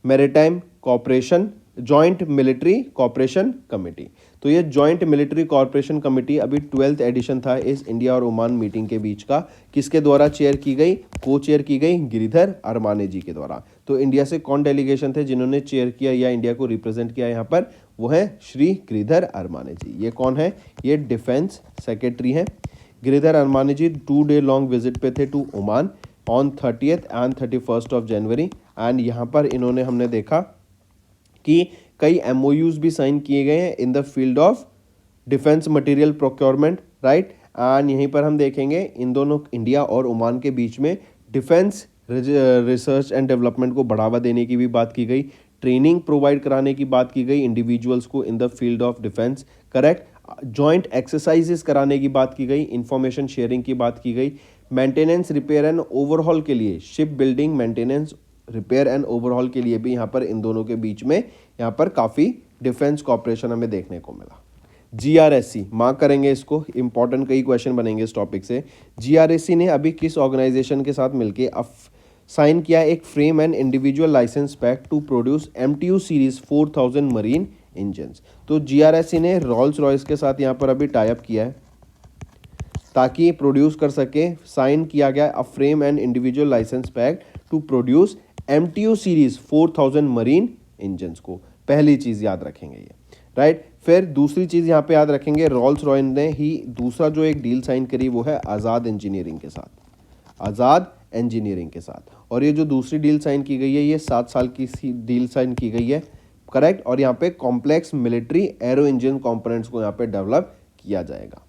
maritime cooperation joint military cooperation committee? तो ये जॉइंट मिलिट्री कॉपरेशन कमेटी अभी 12th एडिशन था इस इंडिया और ओमान मीटिंग के बीच का, किसके द्वारा चेयर की गई? को चेयर की गई गिरिधर अरमाने जी के द्वारा। तो इंडिया से कौन डेलीगेशन थे जिन्होंने चेयर किया या इंडिया को रिप्रेजेंट किया यहाँ पर? वो है श्री गिरिधर अरमाने जी। ये कौन है? ये डिफेंस सेक्रेटरी हैं। Giridhar Aramane ji 2 day long visit पे थे to Oman on 30th and 31st of जनवरी। एंड यहाँ पर इन्होंने, हमने देखा कि कई MOUs भी साइन किए गए हैं in the field of defence material procurement, right. And यहीं पर हम देखेंगे इन दोनों इंडिया और ओमान के बीच में डिफेंस रिसर्च एंड डेवलपमेंट को बढ़ावा देने की भी बात की गई, ट्रेनिंग प्रोवाइड कराने की बात की गई इंडिविजुअल्स को in the field of defence, correct. Joint exercises कराने की बात की गई, इंफॉर्मेशन शेयरिंग की बात की गई, मेंटेनेंस रिपेयर एंड ओवरहॉल के लिए, ship building maintenance repair and overhaul के लिए भी यहाँ पर इन दोनों के बीच में यहाँ पर काफ़ी डिफेंस कॉपरेशन हमें देखने को मिला। GRSC मार्क करेंगे इसको, इंपॉर्टेंट कई क्वेश्चन बनेंगे इस टॉपिक से। GRSC ने अभी किस ऑर्गेनाइजेशन के साथ मिलके साइन किया एक frame and individual licence pack to produce MTU series 4000 marine engines? तो GRSC ने रॉल्स रॉयस के साथ यहाँ पर अभी टाइप किया है ताकि प्रोड्यूस कर सके। साइन किया गया a frame and individual licence pack to produce MTU series 4000 marine engines को। पहली चीज़ याद रखेंगे ये, राइट। फिर दूसरी चीज़ यहाँ पे याद रखेंगे, रॉल्स रॉयस ने ही दूसरा जो एक डील साइन करी वो है आज़ाद इंजीनियरिंग के साथ, आज़ाद इंजीनियरिंग के साथ। और ये जो दूसरी डील साइन की गई है ये 7 साल की डील साइन की गई है, करेक्ट। और यहाँ पे complex military arrow engine components को यहाँ पे डेवलप किया जाएगा,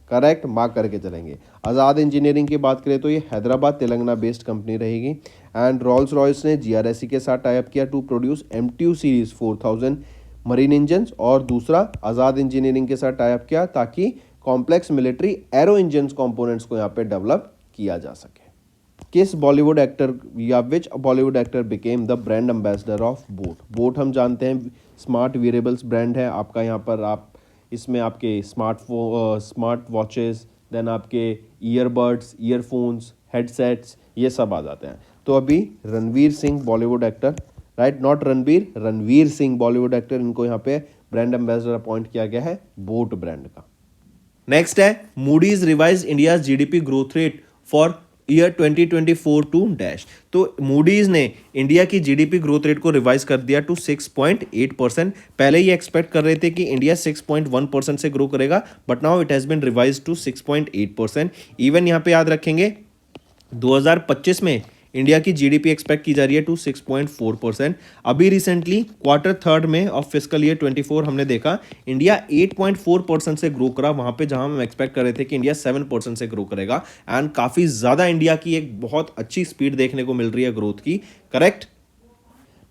करेक्ट, मार्क करके चलेंगे। आज़ाद इंजीनियरिंग की बात करें तो ये हैदराबाद तेलंगाना बेस्ड कंपनी रहेगी। एंड रॉल्स रॉयस ने GRSC के साथ टाइप किया to produce MTU series 4000 marine engines, और दूसरा आज़ाद इंजीनियरिंग के साथ टाइप किया ताकि complex military aero engines components को यहाँ पे डेवलप किया जा सके। किस बॉलीवुड एक्टर या which Bollywood actor became the brand ambassador of boat? Boat हम जानते हैं स्मार्ट वेरेबल्स ब्रांड है आपका, यहाँ पर आप इसमें आपके स्मार्ट वॉचेस, देन आपके ईयरबड्स, ईयरफोन्स, हेडसेट्स, ये सब आ जाते हैं। तो अभी Ranveer Singh Bollywood actor, right, not Ranbir, Ranveer Singh Bollywood actor, इनको यहाँ पे ब्रांड एम्बेसडर अपॉइंट किया गया है बोट ब्रांड का। नेक्स्ट है Moody's revise India GDP growth rate for year 2024 to dash. तो मूडीज ने इंडिया की जीडीपी ग्रोथ रेट को रिवाइज कर दिया टू 6.8%। पहले ये एक्सपेक्ट कर रहे थे कि इंडिया 6.1% से ग्रो करेगा, but now it has been revise to 6.8%। Even यहाँ पे याद रखेंगे 2025 में इंडिया की जीडीपी एक्सपेक्ट की जा रही है टू 6.4%। अभी रिसेंटली क्वार्टर थर्ड में ऑफ फिस्कल ईयर 24 हमने देखा इंडिया 8.4% से ग्रो करा, वहां पे जहां हम एक्सपेक्ट कर रहे थे कि इंडिया 7% से ग्रो करेगा। एंड काफी ज्यादा इंडिया की एक बहुत अच्छी स्पीड देखने को मिल रही है ग्रोथ की, करेक्ट।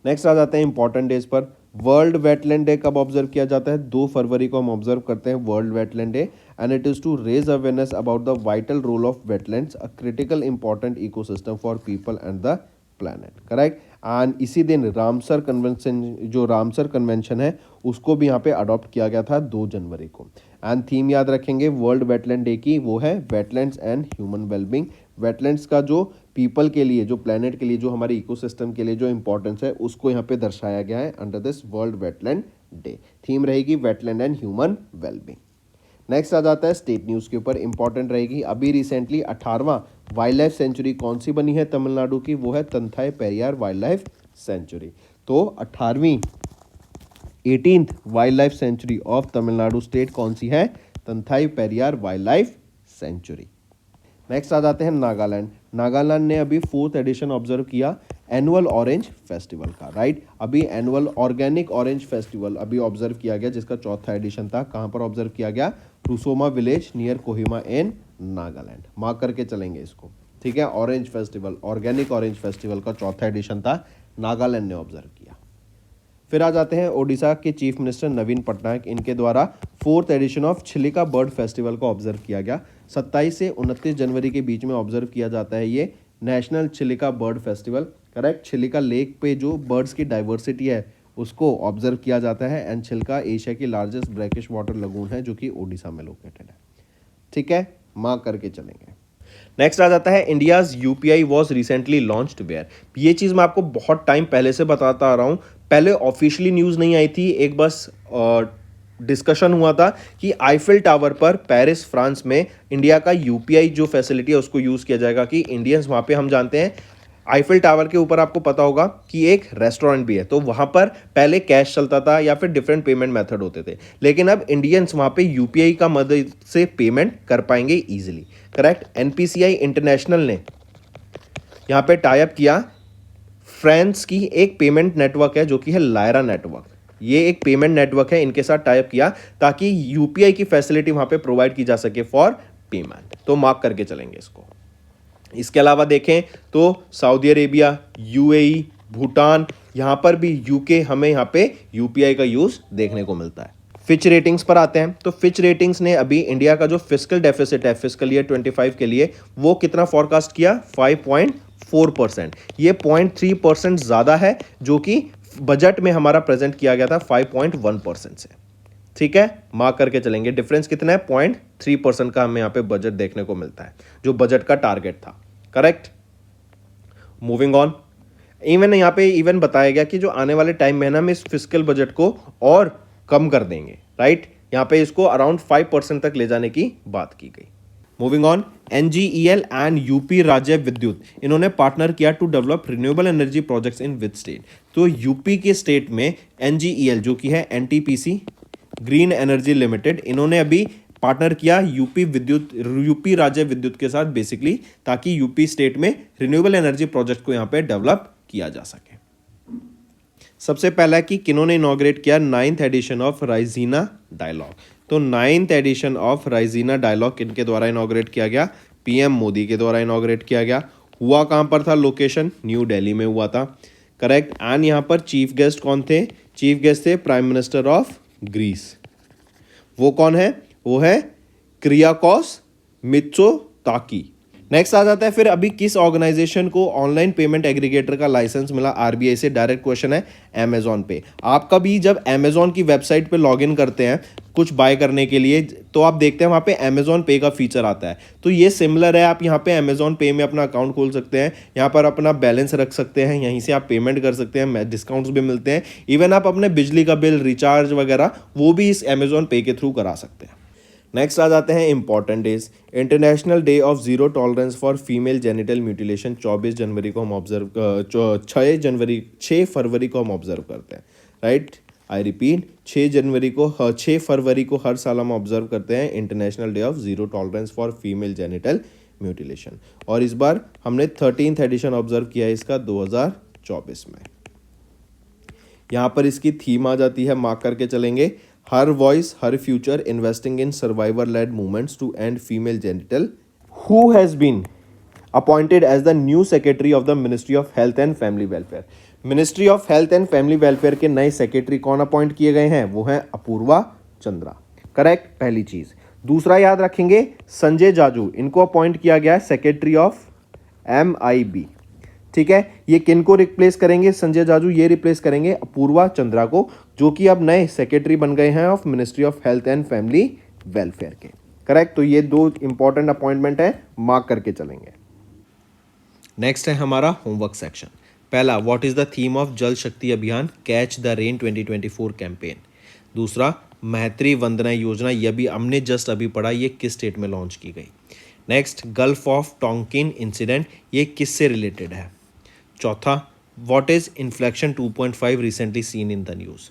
नेक्स्ट आ जाते हैं इंपॉर्टेंट डेज पर। वर्ल्ड वेटलैंड डे कब ऑब्जर्व किया जाता है? 2 फरवरी को हम ऑब्जर्व करते हैं world wetland day, and it is to raise awareness about the vital role of wetlands, a critical important ecosystem for people and the planet, correct. And इसी दिन रामसर कन्वेंशन, जो रामसर कन्वेंशन है उसको भी यहाँ पे अडॉप्ट किया गया था 2 जनवरी को। एंड थीम याद रखेंगे वर्ल्ड वेटलैंड डे की, वो है wetlands and human wellbeing. Wetlands का जो पीपल के लिए, जो प्लेनेट के लिए, जो हमारे इकोसिस्टम के लिए जो इंपॉर्टेंस है उसको यहाँ पे दर्शाया गया है under this world wetland day. Theme रहेगी wetland and human wellbeing. Next आ जाता है स्टेट न्यूज़ के ऊपर, इंपॉर्टेंट रहेगी। अभी रिसेंटली 18वां वाइल्ड लाइफ सेंचुरी कौन सी बनी है तमिलनाडु की? वो है Thanthai Periyar wild life sanctuary. तो 18th wild life sanctuary of Tamil Nadu state कौन सी है? Thanthai Periyar wild life sanctuary. Next आ जाते हैं नागालैंड। नागालैंड ने अभी 4th एडिशन ऑब्जर्व किया एनुअल ऑरेंज फेस्टिवल का, राइट। अभी एनुअल ऑर्गेनिक ऑरेंज फेस्टिवल अभी ऑब्जर्व किया गया, जिसका 4था एडिशन था। कहाँ पर ऑब्जर्व किया गया? रुसोमा विलेज नियर कोहिमा इन नागालैंड। मार्क करके चलेंगे इसको, ठीक है। Orange festival, organic orange festival का 4था एडिशन था, नागालैंड ने ऑब्जर्व किया। फिर आ जाते हैं ओडिशा के चीफ मिनिस्टर नवीन पटनायक, इनके द्वारा 4th edition of Chilika bird festival को ऑब्जर्व किया गया। 27 से 29 जनवरी के बीच में ऑब्जर्व किया जाता है ये national Chilika bird festival, correct. Chilika lake पे जो बर्ड्स की डाइवर्सिटी है उसको ऑब्जर्व किया जाता है। एंड छिलिका एशिया की लार्जेस्ट ब्रैकिश वाटर लगून है जो कि ओडिशा में लोकेटेड है, ठीक है। मार्क करके चलेंगे। नेक्स्ट आ जाता है India's UPI was recently launched where. ये चीज़ मैं आपको बहुत टाइम पहले से बताता आ रहा हूँ, पहले ऑफिशियली न्यूज़ नहीं आई थी, एक बस डिस्कशन हुआ था कि आईफिल टावर पर पेरिस फ्रांस में इंडिया का यूपीआई जो फैसिलिटी है उसको यूज़ किया जाएगा, कि इंडियंस वहाँ पे, हम जानते हैं आईफिल टावर के ऊपर आपको पता होगा कि एक रेस्टोरेंट भी है, तो वहाँ पर पहले कैश चलता था या फिर डिफरेंट पेमेंट मेथड होते थे, लेकिन अब इंडियंस वहाँ पे यूपीआई का मदद से पेमेंट कर पाएंगे इजीली, करेक्ट। एनपीसीआई इंटरनेशनल ने यहाँ पे टाई अप किया, फ्रांस की एक पेमेंट नेटवर्क है जो कि है लायरा नेटवर्क, ये एक पेमेंट नेटवर्क है, इनके साथ टाई अप किया ताकि यूपीआई की फैसिलिटी वहाँ पे प्रोवाइड की जा सके फॉर पेमेंट। तो मार्क करके चलेंगे इसको। इसके अलावा देखें तो सऊदी अरेबिया, यूएई, भूटान, यहाँ पर भी यूके, हमें यहाँ पे यूपीआई का यूज देखने को मिलता है। फिच रेटिंग्स पर आते हैं, तो फिच रेटिंग्स ने अभी इंडिया का जो फिस्कल डेफिसिट है फिस्कल ईयर 25 के लिए, वो कितना फॉरकास्ट किया? 5.4%। ये 0.3% ज़्यादा है जो कि बजट में हमारा प्रेजेंट किया गया था 5.1% से, ठीक है। मार्क करके चलेंगे। डिफरेंस कितना है? 0.3% का हमें यहाँ पे बजट देखने को मिलता है, जो बजट का टारगेट था, करेक्ट। मूविंग ऑन, इवन यहाँ पे इवन बताया गया कि जो आने वाले टाइम में है ना, हम इस फिस्कल बजट को और कम कर देंगे, राइट। यहाँ पे इसको अराउंड 5% तक ले जाने की बात की गई। Moving on, NGEL and UP Rajya Vidyut, इन्होंने पार्टनर किया to develop renewable energy projects in which state. तो यूपी के स्टेट में एनजीईएल जो कि है एनटीपीसी ग्रीन एनर्जी लिमिटेड, इन्होंने अभी पार्टनर किया यूपी राज्य विद्युत के साथ बेसिकली, ताकि यूपी स्टेट में रिन्यूएबल एनर्जी प्रोजेक्ट को यहाँ पे डेवलप किया जा सके। सबसे पहला कि किन्होंने इनॉग्रेट किया 9th एडिशन ऑफ राइजीना डायलॉग। तो 9th एडिशन ऑफ राइजीना डायलॉग किनके द्वारा इनॉग्रेट किया गया? पीएम मोदी के द्वारा इनॉग्रेट किया गया। हुआ कहाँ पर था? लोकेशन न्यू दिल्ली में हुआ था, करेक्ट। एंड यहाँ पर चीफ गेस्ट कौन थे? चीफ गेस्ट थे प्राइम मिनिस्टर ऑफ ग्रीस। वो कौन है? वो है क्रियाकोस मित्सोताकी। नेक्स्ट आ जाता है फिर अभी किस ऑर्गेनाइजेशन को ऑनलाइन पेमेंट एग्रीगेटर का लाइसेंस मिला आरबीआई से। डायरेक्ट क्वेश्चन है, अमेजॉन पे। आप कभी जब अमेजॉन की वेबसाइट पे लॉगिन करते हैं कुछ बाय करने के लिए, तो आप देखते हैं वहाँ पे अमेजॉन पे का फीचर आता है। तो ये सिमिलर है, आप यहाँ पे अमेजॉन पे में अपना अकाउंट खोल सकते हैं, यहाँ पर अपना बैलेंस रख सकते हैं, यहीं से आप पेमेंट कर सकते हैं, डिस्काउंट्स भी मिलते हैं। इवन आप अपने बिजली का बिल, रिचार्ज वगैरह वो भी इस अमेजॉन पे के थ्रू करा सकते हैं। नेक्स्ट आ जाते हैं important days. International day of zero tolerance for female genital mutilation 24 जनवरी को हम ऑब्जर्व 6 फरवरी को हम ऑब्जर्व करते हैं, राइट। आई रिपीट, 6 फरवरी को हर साल हम ऑब्जर्व करते हैं international day of zero tolerance for female genital mutilation. और इस बार हमने 13th एडिशन ऑब्जर्व किया है इसका 2024 में। यहाँ पर इसकी थीम आ जाती है, मार्क करके चलेंगे, her voice her future, investing in survivor led movements to end female genital. Who has been appointed as the new secretary of the ministry of health and family welfare. Ministry of health and family welfare के नए secretary कौन appoint किए गए हैं, वो हैं Apoorva Chandra. Correct, पहली चीज। दूसरा याद रखेंगे, संजय जाजू, इनको अपॉइंट किया गया है सेक्रेटरी ऑफ MIB। ठीक है, ये किन को रिप्लेस करेंगे, संजय जाजू ये रिप्लेस करेंगे अपूर्वा चंद्रा को, जो कि अब नए सेक्रेटरी बन गए हैं of ministry of health and family welfare के। करेक्ट, तो ये दो इंपॉर्टेंट अपॉइंटमेंट है, मार्क करके चलेंगे। नेक्स्ट है हमारा होमवर्क सेक्शन। पहला, what is the theme of Jal शक्ति अभियान कैच द रेन 2024 कैंपेन। दूसरा, मैत्री वंदना योजना, यह भी हमने जस्ट अभी पढ़ा, ये किस स्टेट में लॉन्च की गई। Next, gulf of Tonkin incident, ये किससे रिलेटेड है। चौथा, what is inflection 2.5 recently seen in the news.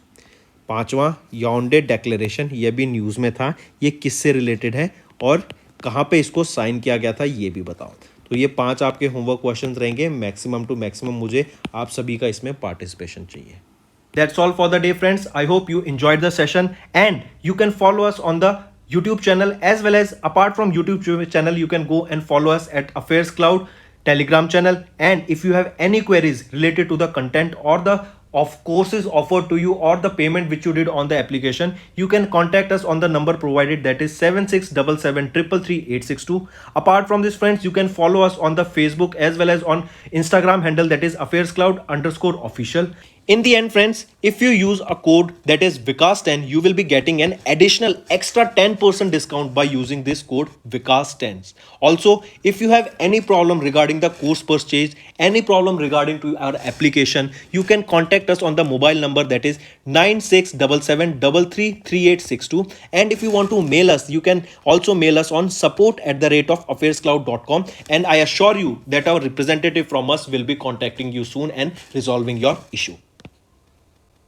पांचवा, याओंडे डेक्लेरेशन, यह भी न्यूज़ में था, ये किससे रिलेटेड है और कहाँ पे इसको साइन किया गया था, ये भी बताओ। तो ये 5 आपके होमवर्क क्वेश्चंस रहेंगे। मैक्सिमम टू मैक्सिमम मुझे आप सभी का इसमें पार्टिसिपेशन चाहिए। That's all for the day, friends. I hope you enjoyed the session and you can follow us on the YouTube channel, as well as apart from YouTube channel, you can go and follow us at Affairs Cloud Telegram channel. And if you have any queries related to the content or the of courses offered to you or the payment which you did on the application, you can contact us on the number provided, that is 7677333862. Apart from this, friends, you can follow us on the Facebook as well as on Instagram handle, that is affairscloud_official. In the end, friends, if you use a code that is Vikas10, you will be getting an additional extra 10% discount by using this code Vikas10. Also, if you have any problem regarding the course purchase, any problem regarding to our application, you can contact us on the mobile number, that is 9677333862. And if you want to mail us, you can also mail us on support@affairscloud.com, and I assure you that our representative from us will be contacting you soon and resolving your issue.